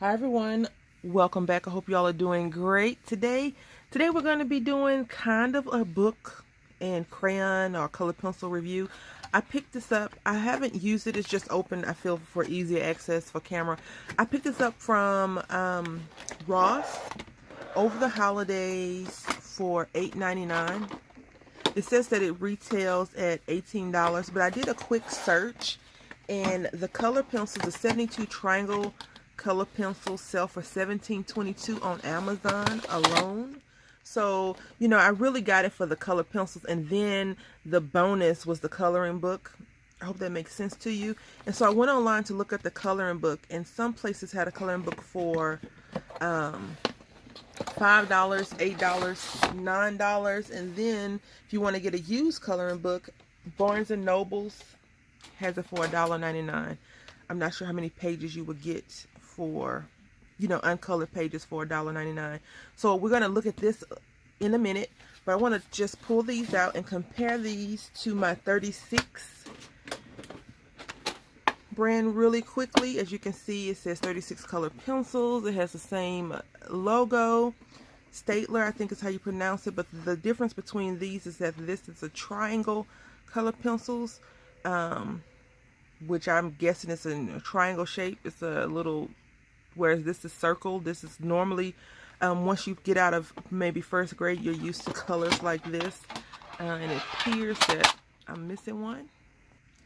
Hi everyone, welcome back. I hope y'all are doing great. Today we're going to be doing kind of a book and crayon or color pencil review. I picked this up. I haven't used it. It's just open, I feel, for easier access for camera. I picked this up from Ross over the holidays for $8.99. It says that it retails at $18, but I did a quick search and the color pencils, the 72 triangle color pencils, sell for $17.22 on Amazon alone. So, you know, I really got it for the color pencils, and then the bonus was the coloring book. I hope that makes sense to you. And so I went online to look at the coloring book, and some places had a coloring book for $5, $8, $9, and then if you want to get a used coloring book, Barnes and Nobles has it for $1.99. I'm not sure how many pages you would get for, you know, uncolored pages for $1.99. So we're going to look at this in a minute, but I want to just pull these out and compare these to my 36 brand really quickly. As you can see, it says 36 color pencils. It has the same logo. Staedtler, I think is how you pronounce it, but the difference between these is that this is a triangle color pencils, which I'm guessing is in a triangle shape. It's a little, whereas this is circle. This is normally, once you get out of maybe first grade, you're used to colors like this. And it appears that I'm missing one.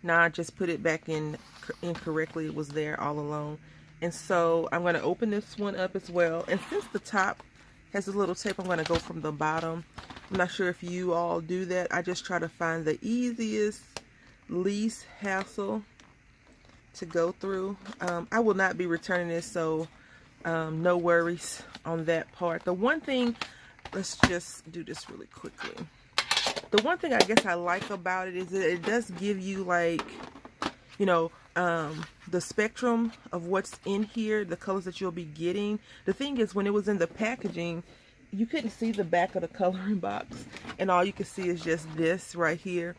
Now I just put it back in incorrectly. It was there all along. And so I'm going to open this one up as well. And since the top has a little tape, I'm going to go from the bottom. I'm not sure if you all do that. I just try to find the easiest, least hassle to go through. I will not be returning this, so no worries on that part. The one thing, let's just do this really quickly. The one thing I guess I like about it is that it does give you, like, you know, the spectrum of what's in here, the colors that you'll be getting. The thing is, when it was in the packaging, you couldn't see the back of the coloring box, and all you can see is just this right here.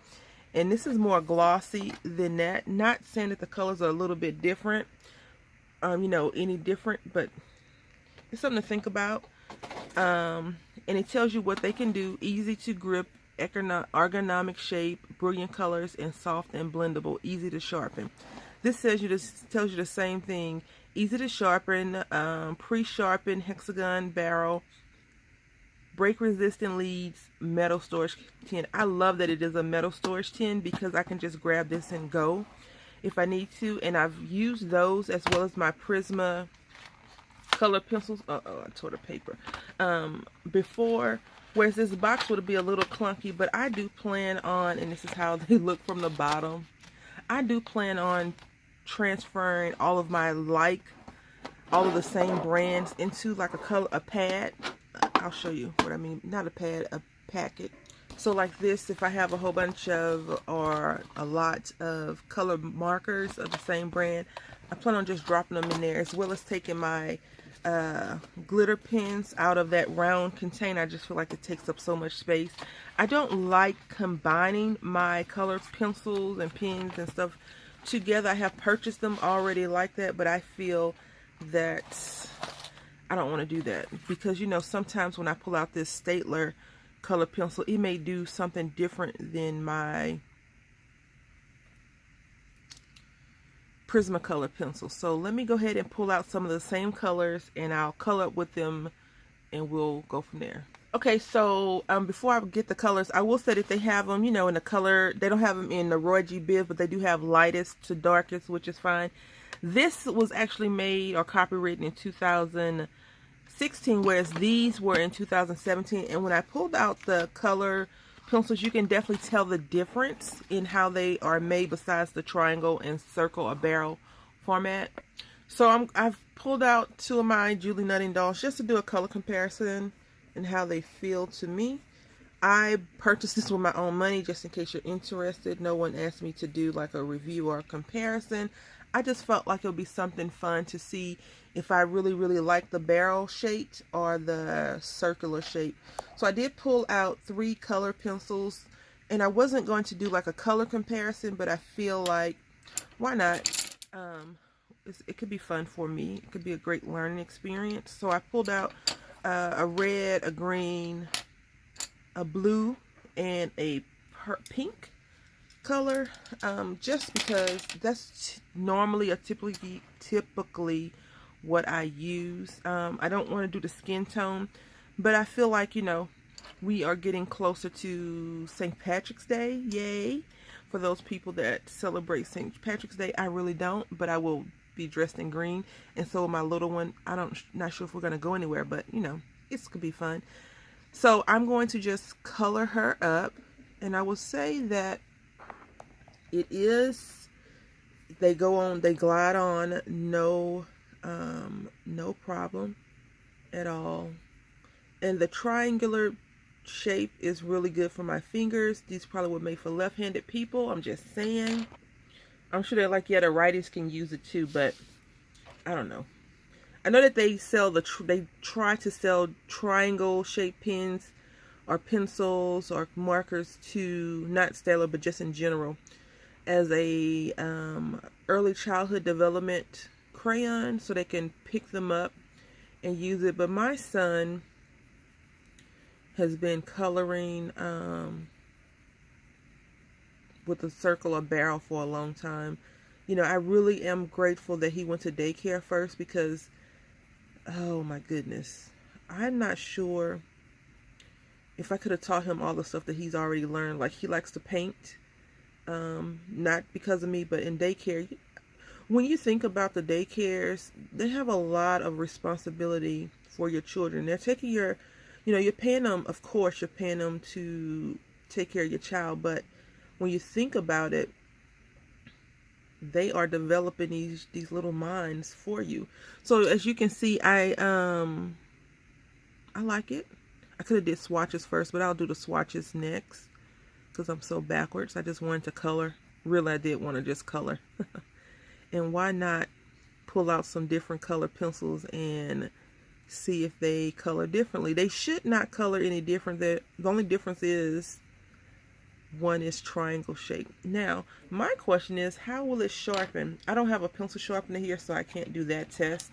And this is more glossy than that. Not saying that the colors are a little bit different, you know, any different, but it's something to think about. And it tells you what they can do: easy to grip, ergonomic shape, brilliant colors, and soft and blendable, easy to sharpen. This tells you the same thing: easy to sharpen, pre-sharpened hexagon barrel, break resistant leads, metal storage tin. I love that it is a metal storage tin because I can just grab this and go if I need to. And I've used those as well as my Prisma color pencils. I tore the paper before, whereas this box would be a little clunky, but I do plan on, and this is how they look from the bottom, I do plan on transferring all of my, like, all of the same brands into like a pad. I'll show you what I mean. Not a pad, a packet. So like this, if I have a whole bunch of, or a lot of color markers of the same brand, I plan on just dropping them in there, as well as taking my glitter pens out of that round container. I just feel like it takes up so much space. I don't like combining my color pencils and pens and stuff together. I have purchased them already like that, but I feel that I don't want to do that, because, you know, sometimes when I pull out this Staedtler color pencil, it may do something different than my Prismacolor pencil. So let me go ahead and pull out some of the same colors, and I'll color up with them, and we'll go from there. Okay, so before I get the colors, I will say that they have them, you know, in the color. They don't have them in the Roy G. Biv, but they do have lightest to darkest, which is fine. This was actually made or copywritten in 2016, whereas these were in 2017. And when I pulled out the color pencils, you can definitely tell the difference in how they are made, besides the triangle and circle or barrel format. So I've pulled out two of my Julie Nutting dolls just to do a color comparison and how they feel to me. I purchased this with my own money, just in case you're interested. No one asked me to do like a review or a comparison. I just felt like it would be something fun to see if I really like the barrel shape or the circular shape. So I did pull out 3 color pencils, and I wasn't going to do like a color comparison, but I feel like, why not? it could be fun for me. It could be a great learning experience. So I pulled out a red, a green, a blue, and a pink color, just because that's normally typically what I use. I don't want to do the skin tone, but I feel like, you know, we are getting closer to St. Patrick's Day. Yay! For those people that celebrate St. Patrick's Day, I really don't, but I will be dressed in green. And so my little one, not sure if we're going to go anywhere, but you know, it's could be fun. So I'm going to just color her up, and I will say that they glide on, no problem at all. And the triangular shape is really good for my fingers. These probably were made for left-handed people. I'm just saying. I'm sure they're like, yeah, the righties can use it too, but I don't know. I know that they sell they try to sell triangle shaped pens or pencils or markers to, not Staedtler, but just in general, as a early childhood development crayon, so they can pick them up and use it. But my son has been coloring with a circle or barrel for a long time. You know, I really am grateful that he went to daycare first, because, oh my goodness, I'm not sure if I could have taught him all the stuff that he's already learned. Like, he likes to paint, not because of me, but in daycare, when you think about the daycares, they have a lot of responsibility for your children. They're taking your, you know, you're paying them, of course, you're paying them to take care of your child, but when you think about it, they are developing these little minds for you. So as you can see, I like it. I could have did swatches first, but I'll do the swatches next, because I'm so backwards. I just wanted to color. Really, I did want to just color. And why not pull out some different color pencils and see if they color differently? They should not color any different. The only difference is one is triangle shape. Now, my question is, how will it sharpen? I don't have a pencil sharpener here, so I can't do that test.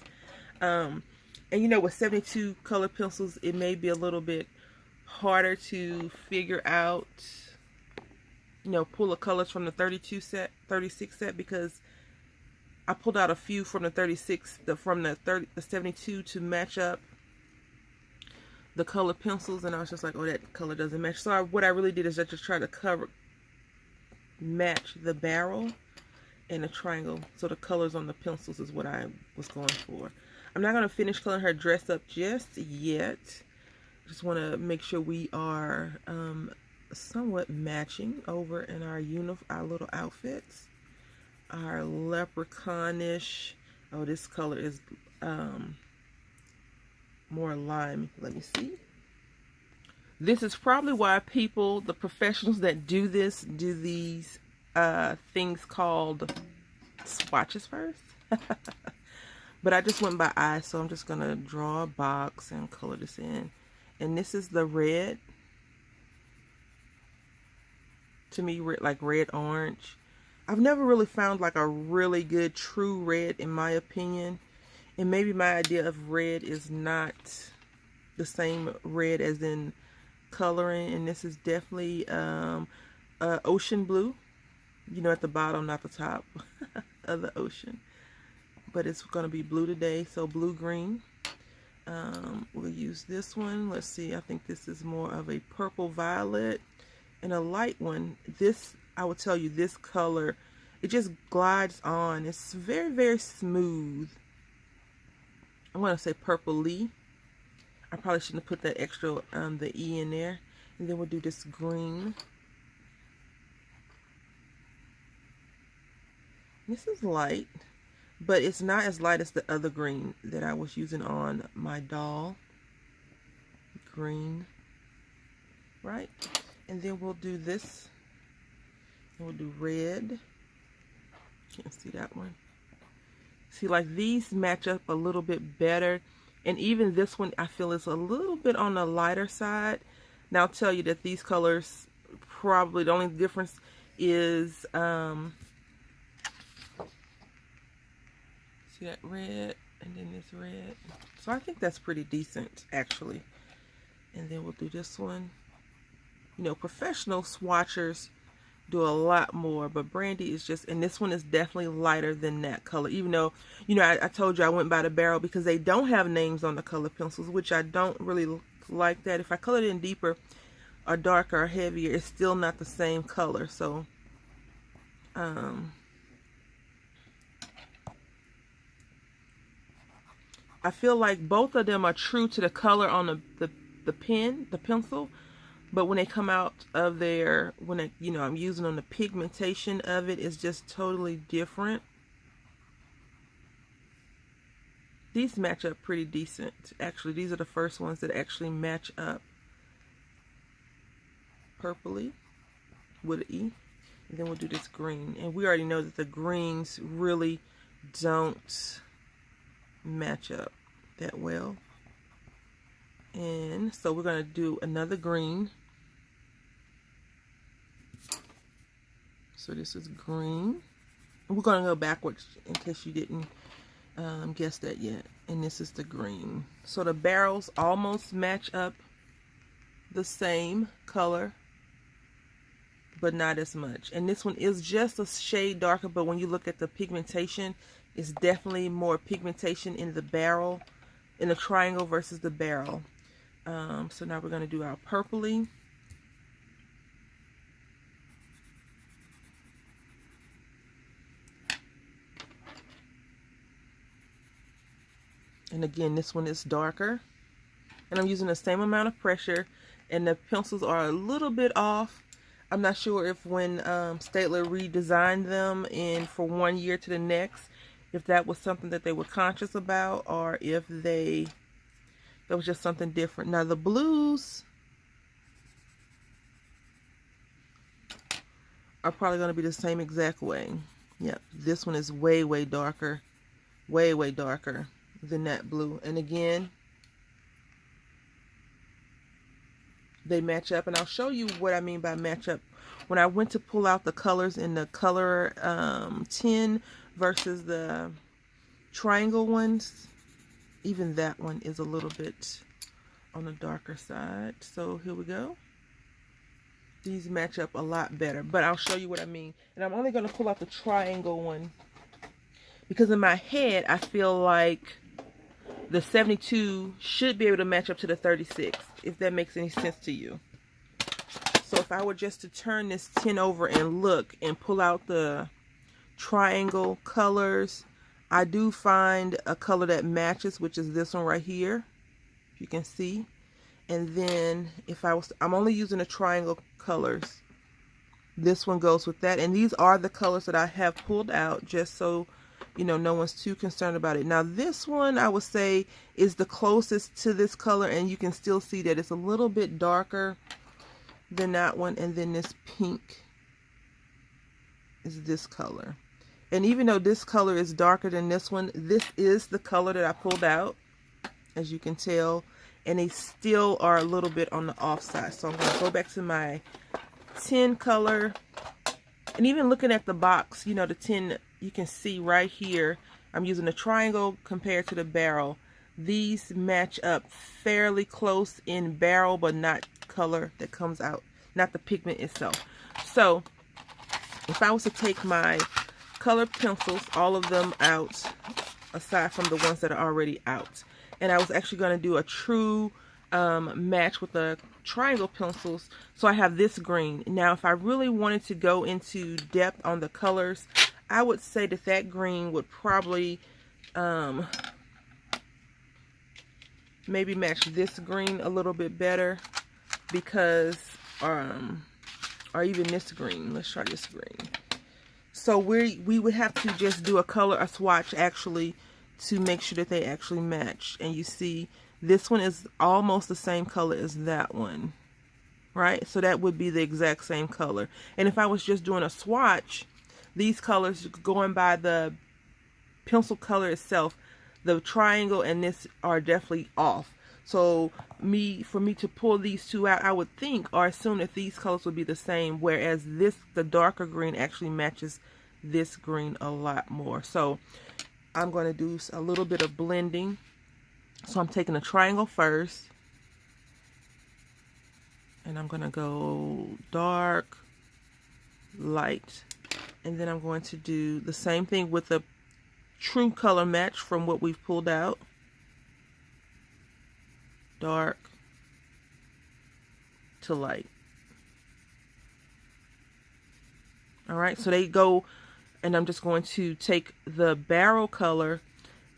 And you know, with 72 color pencils, it may be a little bit harder to figure out, you know, pull the colors from the 36 set, because I pulled out a few from the 36, from the 72 to match up the color pencils, and I was just like, oh, that color doesn't match. So what I really did is I just tried to match the barrel and the triangle. So the colors on the pencils is what I was going for. I'm not going to finish coloring her dress up just yet. Just want to make sure we are somewhat matching over in our little outfits. Our leprechaunish, oh, this color is more lime. Let me see. This is probably why people, the professionals that do these things called swatches first. But I just went by eye, so I'm just gonna draw a box and color this in. And this is the red. To me, like red orange. I've never really found like a really good true red, in my opinion. And maybe my idea of red is not the same red as in coloring. And this is definitely ocean blue. You know, at the bottom, not the top of the ocean. But it's going to be blue today, so blue-green. We'll use this one. Let's see, I think this is more of a purple-violet. And a light one, this, I will tell you, this color, it just glides on. It's very, very smooth. I want to say purpley. I probably shouldn't have put that extra, the E in there. And then we'll do this green. This is light, but it's not as light as the other green that I was using on my doll. Green, right? And then we'll do this. And we'll do red. Can't see that one. See, like these match up a little bit better. And even this one, I feel is a little bit on the lighter side. Now, I'll tell you that these colors, probably the only difference is, See that red and then this red. So I think that's pretty decent actually. And then we'll do this one. You know, professional swatchers do a lot more, but Brandy is just, and this one is definitely lighter than that color, even though, you know, I told you I went by the barrel because they don't have names on the color pencils, which I don't really like that. If I colored in deeper or darker or heavier, it's still not the same color. So I feel like both of them are true to the color on the pen, the pencil, but when they come out of there, when it, you know, I'm using on the pigmentation of it is just totally different. These match up pretty decent. Actually, these are the first ones that actually match up purpley with an E. And then we'll do this green. And we already know that the greens really don't match up that well. And so we're going to do another green. So this is green. And we're going to go backwards in case you didn't guess that yet. And this is the green. So the barrels almost match up the same color, but not as much. And this one is just a shade darker, but when you look at the pigmentation, it's definitely more pigmentation in the barrel, in the triangle versus the barrel. So now we're going to do our purpley. And again, this one is darker. And I'm using the same amount of pressure. And the pencils are a little bit off. I'm not sure if when Staedtler redesigned them and for 1 year to the next, if that was something that they were conscious about, or if that was just something different. Now the blues are probably going to be the same exact way. Yep, this one is way, way darker. Way, way darker than that blue. And again, they match up. And I'll show you what I mean by match up. When I went to pull out the colors in the color tin versus the triangle ones, even that one is a little bit on the darker side. So here we go. These match up a lot better, but I'll show you what I mean. And I'm only going to pull out the triangle one because in my head I feel like the 72 should be able to match up to the 36, if that makes any sense to you. So if I were just to turn this tin over and look and pull out the triangle colors, I do find a color that matches, which is this one right here, if you can see. And then if I'm only using the triangle colors, this one goes with that. And these are the colors that I have pulled out, just so you know, no one's too concerned about it. Now this one I would say is the closest to this color, and you can still see that it's a little bit darker than that one. And then this pink is this color. And even though this color is darker than this one, this is the color that I pulled out, as you can tell. And they still are a little bit on the off side. So I'm going to go back to my tin color. And even looking at the box, you know, the tin, you can see right here, I'm using a triangle compared to the barrel. These match up fairly close in barrel, but not color that comes out, not the pigment itself. So if I was to take my colored pencils, all of them out, aside from the ones that are already out, and I was actually going to do a true match with the triangle pencils. So I have this green. Now if I really wanted to go into depth on the colors, I would say that green would probably maybe match this green a little bit better, because or even this green. Let's try this green. So we would have to just do a swatch actually to make sure that they actually match. And you see this one is almost the same color as that one, right? So that would be the exact same color. And if I was just doing a swatch, these colors, going by the pencil color itself, the triangle and this are definitely off. So for me to pull these two out, I would think or assume that these colors would be the same, whereas the darker green actually matches this green a lot more. So I'm going to do a little bit of blending. So I'm taking a triangle first, and I'm going to go dark, light, and then I'm going to do the same thing with the true color match from what we've pulled out. Dark to light. Alright, so they go, and I'm just going to take the barrel color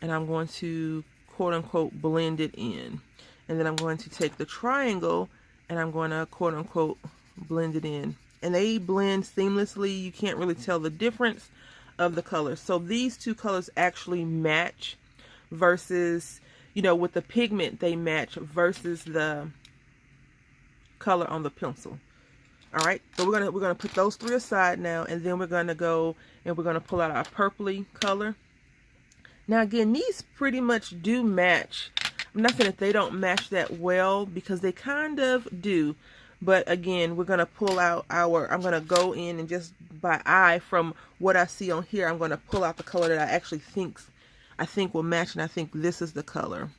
and I'm going to quote unquote blend it in. And then I'm going to take the triangle and I'm going to quote unquote blend it in. And they blend seamlessly. You can't really tell the difference of the colors. So these two colors actually match versus, you know, with the pigment they match versus the color on the pencil. All right, so we're gonna put those three aside now, and then we're gonna go and we're gonna pull out our purpley color. Now again, these pretty much do match. I'm not saying that they don't match that well, because they kind of do. But again, we're gonna pull out our, I'm gonna go in and just by eye from what I see on here, I'm gonna pull out the color that I actually think will match, and I think this is the color.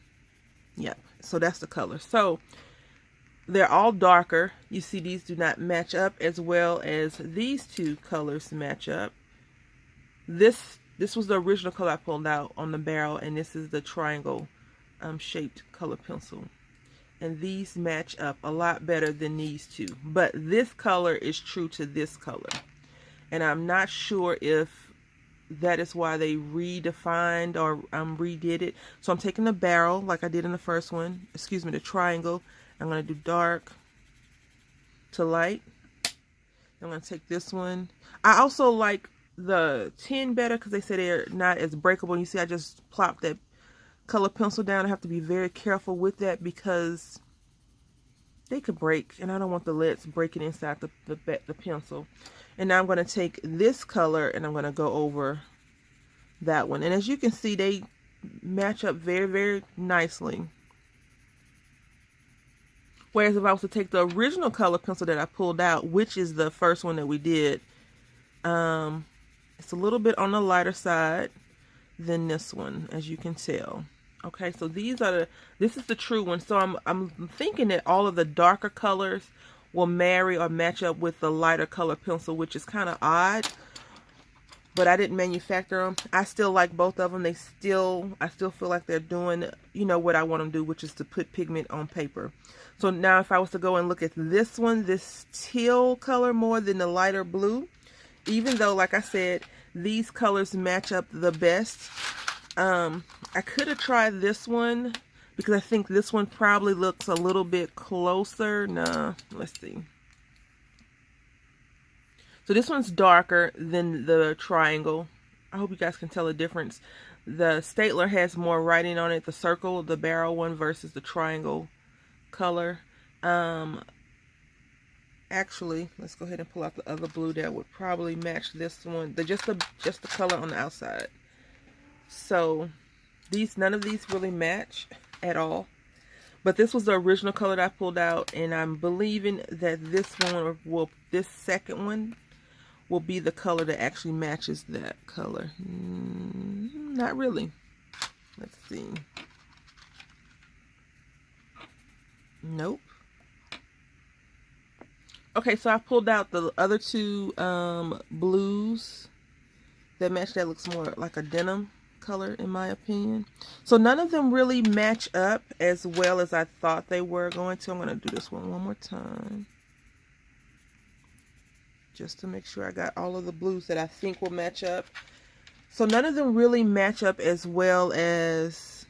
Yep, so that's the color. So they're all darker. You see these do not match up as well as these two colors match up. This was the original color I pulled out on the barrel, and this is the triangle shaped color pencil. And these match up a lot better than these two. But this color is true to this color. And I'm not sure if that is why they redefined or redid it. So I'm taking the barrel like I did in the first one. Excuse me, the triangle. I'm going to do dark to light. I'm going to take this one. I also like the tin better because they say they're not as breakable. You see I just plopped that color pencil down. I have to be very careful with that because they could break, and I don't want the leads breaking inside the pencil. And now I'm going to take this color and I'm going to go over that one. And as you can see, they match up very, very nicely. Whereas if I was to take the original color pencil that I pulled out, which is the first one that we did, it's a little bit on the lighter side than this one, as you can tell. Okay, so these are this is the true one. So I'm thinking that all of the darker colors will marry or match up with the lighter color pencil, which is kind of odd. But I didn't manufacture them. I still like both of them. I still feel like they're doing, you know, what I want them to do, which is to put pigment on paper. So now if I was to go and look at this one, this teal color more than the lighter blue, even though, like I said, these colors match up the best, I could have tried this one because I think this one probably looks a little bit closer. Nah, let's see. So this one's darker than the triangle. I hope you guys can tell the difference. The Staedtler has more writing on it, the circle, the barrel one versus the triangle color. Actually, let's go ahead and pull out the other blue that would probably match this one. Just the color on the outside. So none of these really match at all. But this was the original color that I pulled out, and I'm believing that this second one will be the color that actually matches that color. Not really. Let's see. Nope. Okay, so I pulled out the other two blues that match. That looks more like a denim color in my opinion. So none of them really match up as well as I thought they were going to. I'm going to do this one more time, just to make sure I got all of the blues that I think will match up. So none of them really match up as well as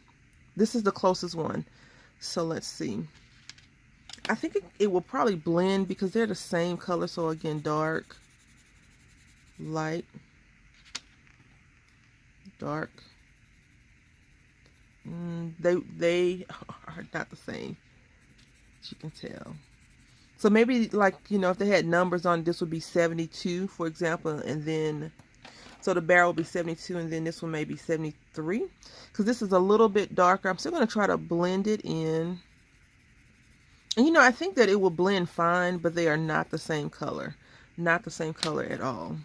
this is the closest one. So let's see. I think it will probably blend because they're the same color. So again, dark, light, dark. They are not the same, as you can tell. So maybe, like, you know, if they had numbers on, this would be 72, for example, and then, so the barrel will be 72, and then this one may be 73, because this is a little bit darker. I'm still going to try to blend it in. And, you know, I think that it will blend fine, but they are not the same color. Not the same color at all.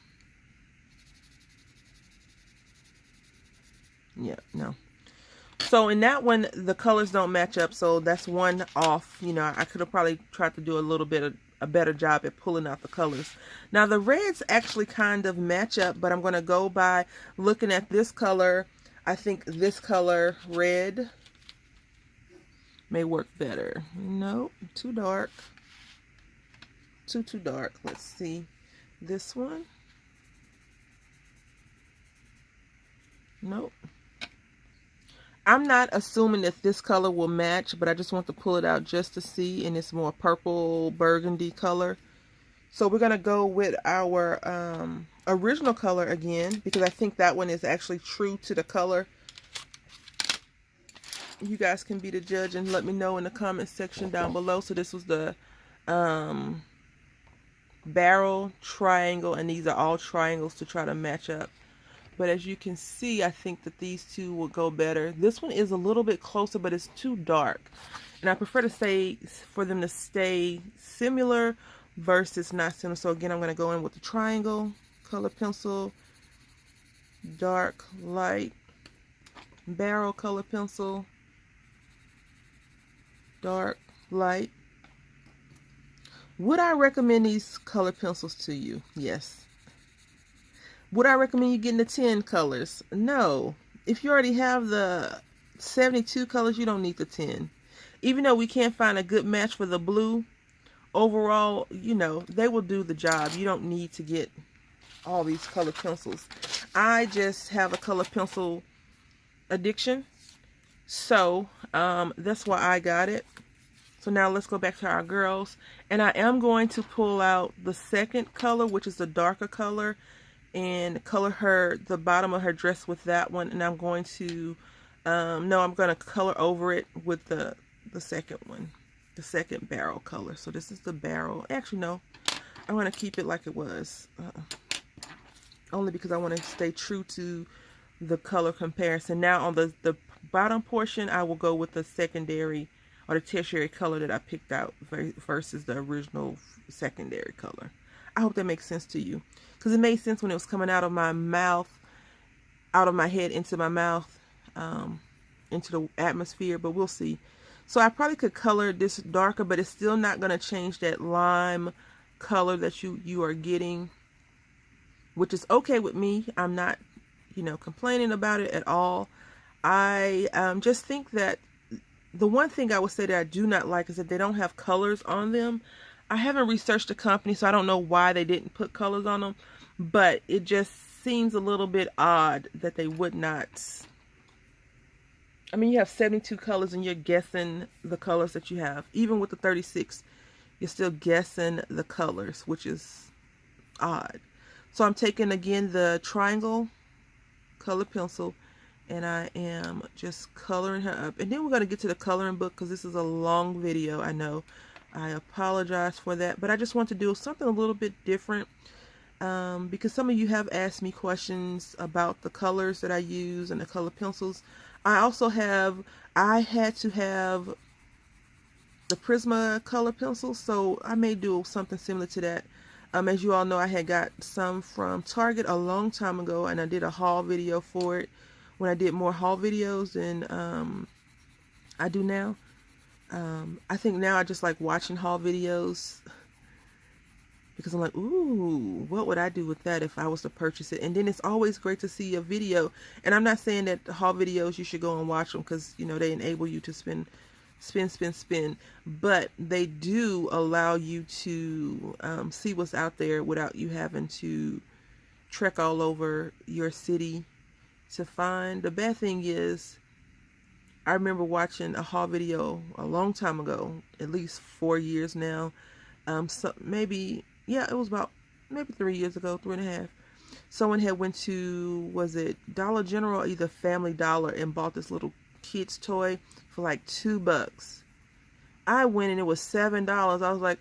Yeah, no. So in that one, the colors don't match up, so that's one off. You know, I could have probably tried to do a little bit of a better job at pulling out the colors. Now the reds actually kind of match up, but I'm going to go by looking at this color. I think this color, red, may work better. Nope, too dark. Too dark. Let's see. This one. Nope. I'm not assuming that this color will match, but I just want to pull it out just to see, and it's more purple burgundy color. So we're going to go with our original color again, because I think that one is actually true to the color. You guys can be the judge and let me know in the comment section down below. So this was the barrel, triangle, and these are all triangles to try to match up. But as you can see, I think that these two will go better. This one is a little bit closer, but it's too dark. And I prefer to say for them to stay similar versus not similar. So again, I'm going to go in with the triangle, color pencil, dark, light, barrel color pencil, dark, light. Would I recommend these color pencils to you? Yes. Would I recommend you getting the 10 colors? No. If you already have the 72 colors, you don't need the 10. Even though we can't find a good match for the blue, overall, you know, they will do the job. You don't need to get all these color pencils. I just have a color pencil addiction. So, that's why I got it. So now let's go back to our girls. And I am going to pull out the second color, which is the darker color, and color the bottom of her dress with that one. And I'm going to I'm going to color over it with the second one, the second barrel color. So this is the barrel. Actually, no, I'm going to keep it like it was, only because I want to stay true to the color comparison. Now on the bottom portion, I will go with the secondary or the tertiary color that I picked out versus the original secondary color. I hope that makes sense to you, because it made sense when it was coming out of my mouth, out of my head into my mouth, into the atmosphere, but we'll see. So I probably could color this darker, but it's still not going to change that lime color that you are getting, which is okay with me. I'm not, you know, complaining about it at all. I just think that the one thing I would say that I do not like is that they don't have colors on them. I haven't researched the company, so I don't know why they didn't put colors on them, but it just seems a little bit odd that they would not. I mean, you have 72 colors and you're guessing the colors that you have. Even with the 36, you're still guessing the colors, which is odd. So I'm taking, again, the triangle color pencil, and I am just coloring her up. And then we're going to get to the coloring book, because this is a long video, I know. I apologize for that, but I just want to do something a little bit different, because some of you have asked me questions about the colors that I use and the color pencils. I also had to have the Prisma color pencils, so I may do something similar to that. As you all know, I had got some from Target a long time ago, and I did a haul video for it when I did more haul videos than I do now. I think now I just like watching haul videos, because I'm like, ooh, what would I do with that if I was to purchase it? And then it's always great to see a video. And I'm not saying that haul videos, you should go and watch them, because, you know, they enable you to spin. But they do allow you to see what's out there without you having to trek all over your city to find. The bad thing is, I remember watching a haul video a long time ago, at least 4 years now. So maybe, yeah, it was about maybe 3 years ago, 3.5. Someone had went to, was it Dollar General or either Family Dollar, and bought this little kid's toy for like $2. I went and it was $7. I was like,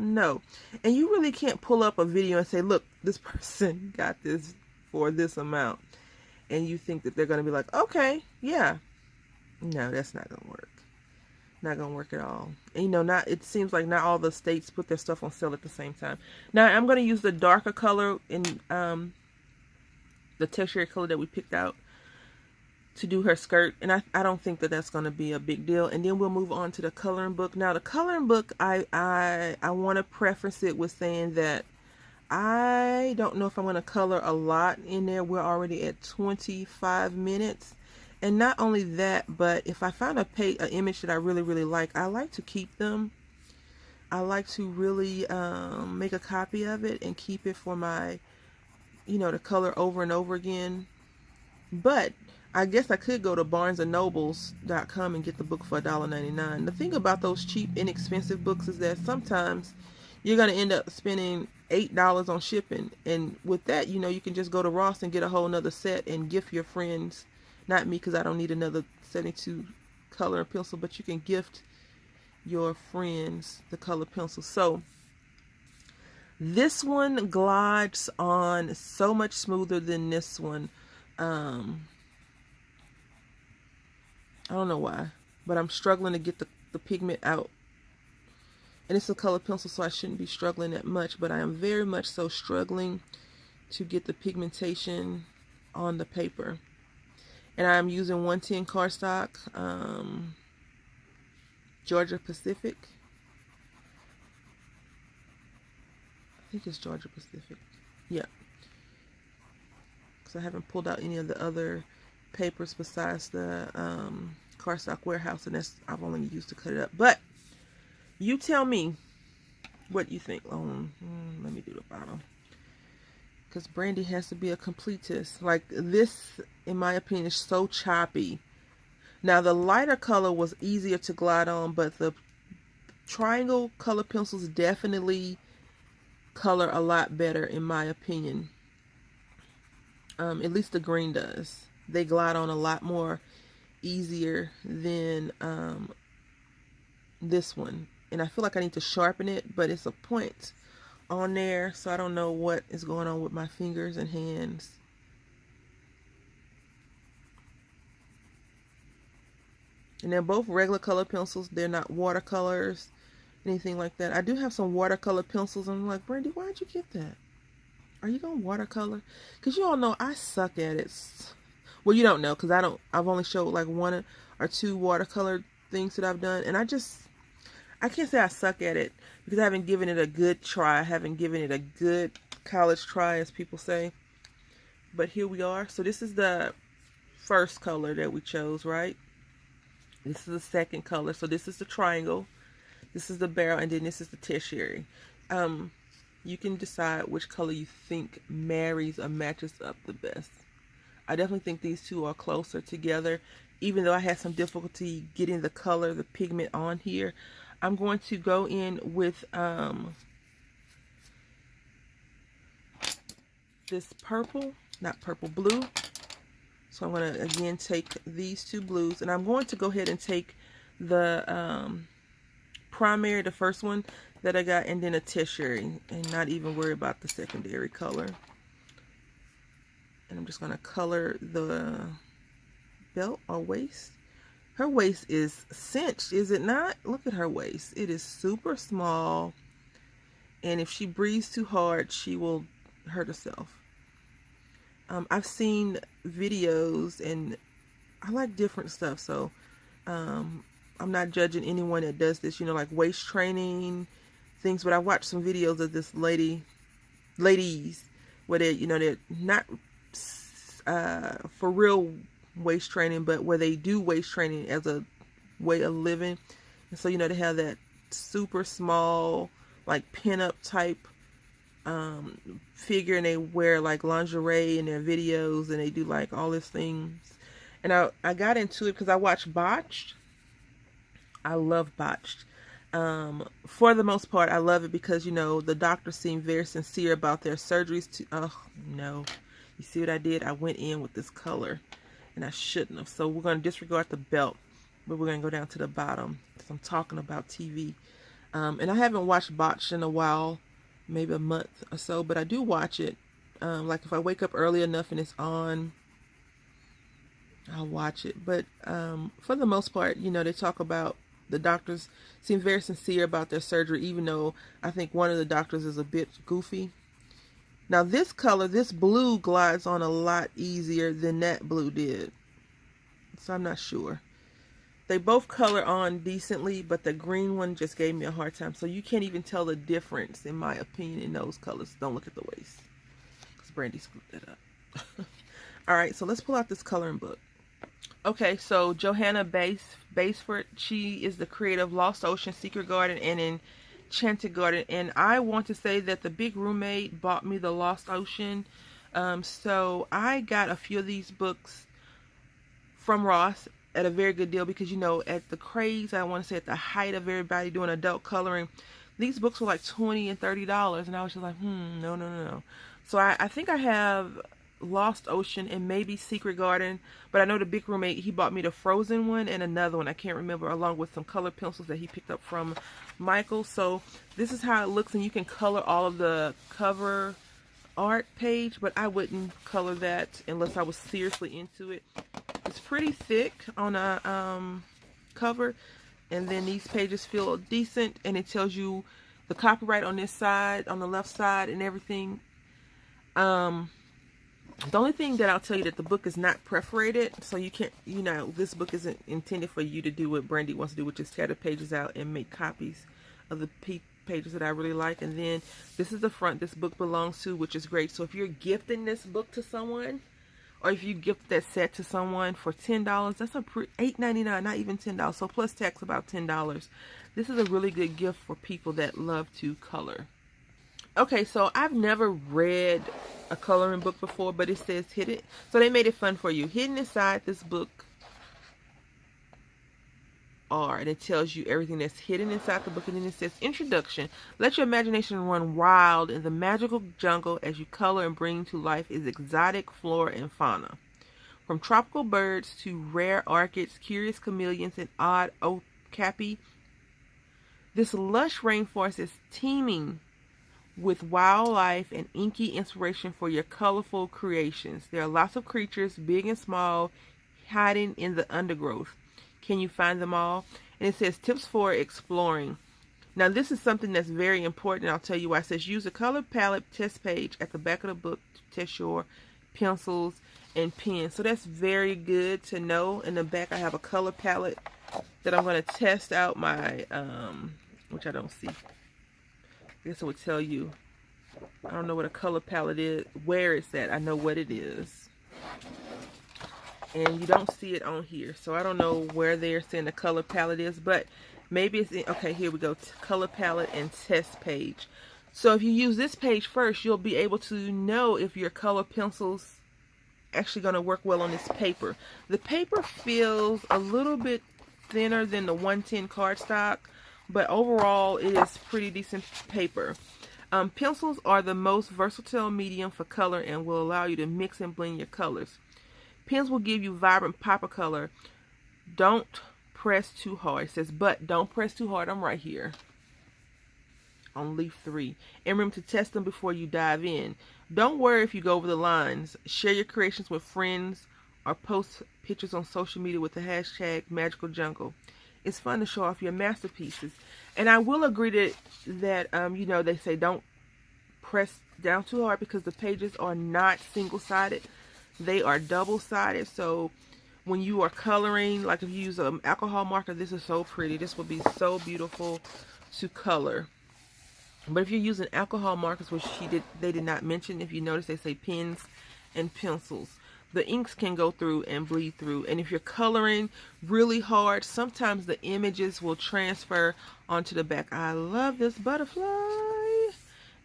no. And you really can't pull up a video and say, look, this person got this for this amount, and you think that they're going to be like, okay, yeah. No, that's not going to work. Not going to work at all. And, you know, it seems like not all the states put their stuff on sale at the same time. Now, I'm going to use the darker color in the tertiary color that we picked out to do her skirt, and I don't think that that's going to be a big deal. And then we'll move on to the coloring book. Now the coloring book, I want to preface it with saying that I don't know if I'm going to color a lot in there. We're already at 25 minutes. And not only that, but if I find an image that I really like, I like to keep them. I like to really make a copy of it and keep it for my, to color over and over again. But I guess I could go to barnesandnobles.com and get the book for $1.99. The thing about those cheap, inexpensive books is that sometimes you're going to end up spending $8 on shipping. And with that, you can just go to Ross and get a whole nother set and gift your friends. Not me, because I don't need another 72 color pencil, but you can gift your friends the color pencil. So this one glides on so much smoother than this one. I don't know why, but I'm struggling to get the pigment out. And it's a color pencil, so I shouldn't be struggling that much, but I am very much so struggling to get the pigmentation on the paper. And I'm using 110 cardstock, Georgia Pacific. I think it's Georgia Pacific. Yeah. Because I haven't pulled out any of the other papers besides the cardstock warehouse, and that's I've only used to cut it up. But you tell me what you think. Let me do the bottom, because Brandy has to be a completist. Like this, in my opinion, is so choppy. Now the lighter color was easier to glide on, but the triangle color pencils definitely color a lot better, in my opinion. At least the green does. They glide on a lot more easier than this one. And I feel like I need to sharpen it, but it's a point on there, so I don't know what is going on with my fingers and hands. And they're both regular color pencils. They're not watercolors, anything like that. I do have some watercolor pencils, and I'm like, Brandy, why'd you get that? Are you going to watercolor? Because you all know I suck at it. Well, you don't know, because I've only showed like 1 or 2 watercolor things that I've done. And I can't say I suck at it, because I haven't given it a good try. I haven't given it a good college try, as people say. But here we are. So this is the first color that we chose, right? This is the second color. So this is the triangle. This is the barrel, and then this is the tertiary. You can decide which color you think marries or matches up the best. I definitely think these two are closer together, even though I had some difficulty getting the color, the pigment on here. I'm going to go in with this purple, not purple, blue. So I'm going to again take these 2 blues, and I'm going to go ahead and take the primary, the first one that I got, and then a tertiary, and not even worry about the secondary color. And I'm just going to color the belt or waist. Her waist is cinched, is it not? Look at her waist. It is super small, and if she breathes too hard, she will hurt herself. I've seen videos, and I like different stuff, so I'm not judging anyone that does this, like waist training things, but I watched some videos of this ladies where they're not for real waist training, but where they do waist training as a way of living. And so they have that super small, like pin-up type figure, and they wear like lingerie in their videos, and they do like all these things. And I got into it because I watched Botched. I love Botched. For the most part, I love it because the doctors seem very sincere about their surgeries. Oh no, you see what I did? I went in with this color, and I shouldn't have. So we're going to disregard the belt, but we're going to go down to the bottom, because I'm talking about TV. And I haven't watched Botched in a while, maybe a month or so, but I do watch it. Like if I wake up early enough and it's on, I'll watch it. But for the most part, they talk about, the doctors seem very sincere about their surgery, even though I think one of the doctors is a bit goofy. Now this color, this blue glides on a lot easier than that blue did. So I'm not sure. They both color on decently, but the green one just gave me a hard time. So you can't even tell the difference, in my opinion, in those colors. Don't look at the waist, because Brandy screwed that up. Alright, so let's pull out this coloring book. Okay, so Johanna Basford, she is the creator of Lost Ocean, Secret Garden, and Enchanted Garden. And I want to say that the big roommate bought me the Lost Ocean. So I got a few of these books from Ross at a very good deal, because, you know, at the craze, I want to say at the height of everybody doing adult coloring, these books were like $20 and $30, and I was just like, no. So I think I have Lost Ocean and maybe Secret Garden, but I know the big roommate, he bought me the Frozen one and another one I can't remember, along with some color pencils that he picked up from Michael. So this is how it looks, and you can color all of the cover art page, but I wouldn't color that unless I was seriously into it. It's pretty thick on a cover, and then these pages feel decent, and it tells you the copyright on this side, on the left side, and everything. The only thing that I'll tell you, that the book is not perforated, so you can't, you know, this book isn't intended for you to do what Brandy wants to do, which is tear the pages out and make copies of the pages that I really like. And then this is the front this book belongs to, which is great. So if you're gifting this book to someone, or if you gift that set to someone for $10, that's a $8.99, not even $10. So plus tax, about $10. This is a really good gift for people that love to color. Okay, so I've never read a coloring book before, but it says hidden. So they made it fun for you. Hidden inside this book are, and it tells you everything that's hidden inside the book. And then it says, introduction. Let your imagination run wild in the magical jungle as you color and bring to life its exotic flora and fauna. From tropical birds to rare orchids, curious chameleons, and odd okapi, this lush rainforest is teeming with wildlife and inky inspiration for your colorful creations. There are lots of creatures, big and small, hiding in the undergrowth. Can you find them all? And it says tips for exploring. Now this is something that's very important. I'll tell you why. It says use a color palette test page at the back of the book to test your pencils and pens. So that's very good to know. In the back I have a color palette that I'm going to test out my, which I don't see. I guess it would tell you. I don't know what a color palette is, where it's at. I know what it is. And you don't see it on here. So I don't know where they're saying the color palette is, but maybe it's in, okay, here we go. Color palette and test page. So if you use this page first, you'll be able to know if your color pencils actually going to work well on this paper. The paper feels a little bit thinner than the 110 cardstock, but overall it is pretty decent paper. Pencils are the most versatile medium for color and will allow you to mix and blend your colors. Pens will give you vibrant pop of color. Don't press too hard. It says, but don't press too hard. I'm right here on leaf 3. And remember to test them before you dive in. Don't worry if you go over the lines. Share your creations with friends or post pictures on social media with the hashtag Magical Jungle. It's fun to show off your masterpieces. And I will agree that you know, they say don't press down too hard because the pages are not single-sided. They are double-sided. So when you are coloring, like if you use an alcohol marker, this is so pretty. This would be so beautiful to color. But if you're using alcohol markers, which they did not mention, if you notice they say pens and pencils, the inks can go through and bleed through. And if you're coloring really hard, sometimes the images will transfer onto the back. I love this butterfly.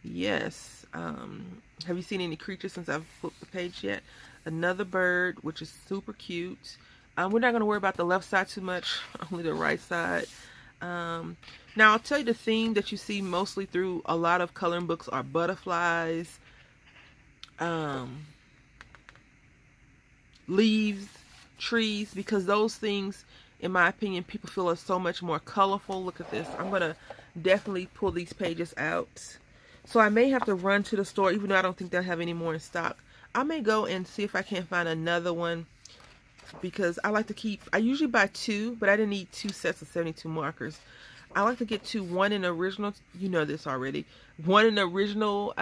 Yes. Have you seen any creatures since I've flipped the page yet? Another bird, which is super cute. We're not going to worry about the left side too much, only the right side. Now, I'll tell you the theme that you see mostly through a lot of coloring books are butterflies, leaves, trees, because those things, in my opinion, people feel are so much more colorful. Look at this. I'm going to definitely pull these pages out. So I may have to run to the store, even though I don't think they'll have any more in stock. I may go and see if I can find another one, because I like to keep, I usually buy 2, but I didn't need 2 sets of 72 markers. I like to get 2, one in original, you know this already, one in original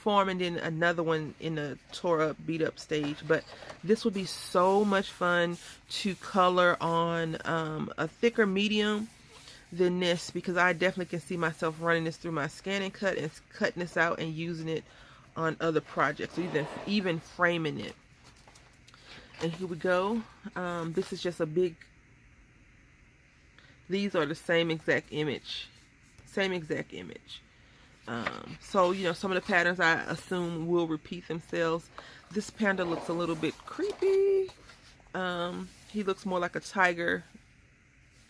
form, and then another one in a tore up, beat up stage. But this would be so much fun to color on a thicker medium than this, because I definitely can see myself running this through my scan and cut and cutting this out and using it on other projects, or even framing it. And here we go. This is just a big, these are the same exact image. So, you know, some of the patterns I assume will repeat themselves. This panda looks a little bit creepy. He looks more like a tiger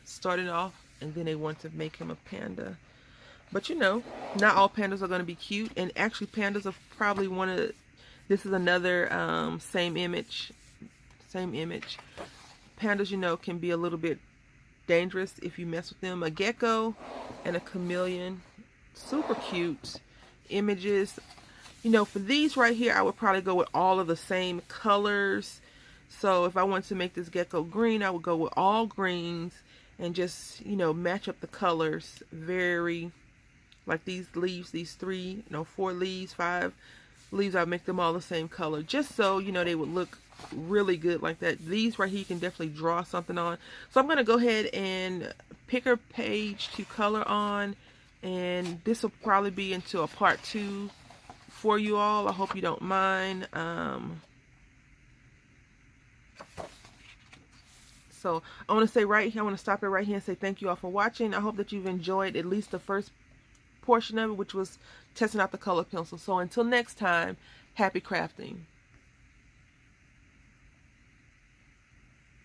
starting off, and then they want to make him a panda. But you know, not all pandas are going to be cute. And actually, pandas are probably one of the, this is another same image. Pandas, you know, can be a little bit dangerous if you mess with them. A gecko and a chameleon, super cute images. You know, for these right here, I would probably go with all of the same colors. So if I wanted to make this gecko green, I would go with all greens and just, you know, match up the colors. Very, like these leaves, these 4 leaves, 5 leaves, I make them all the same color, just so, you know, they would look really good like that. These right here, you can definitely draw something on. So I'm going to go ahead and pick a page to color on, and this will probably be into a part 2 for you all. I hope you don't mind. So I want to say right here, I want to stop it right here and say thank you all for watching. I hope that you've enjoyed at least the first portion of it, which was testing out the color pencil. So until next time, happy crafting.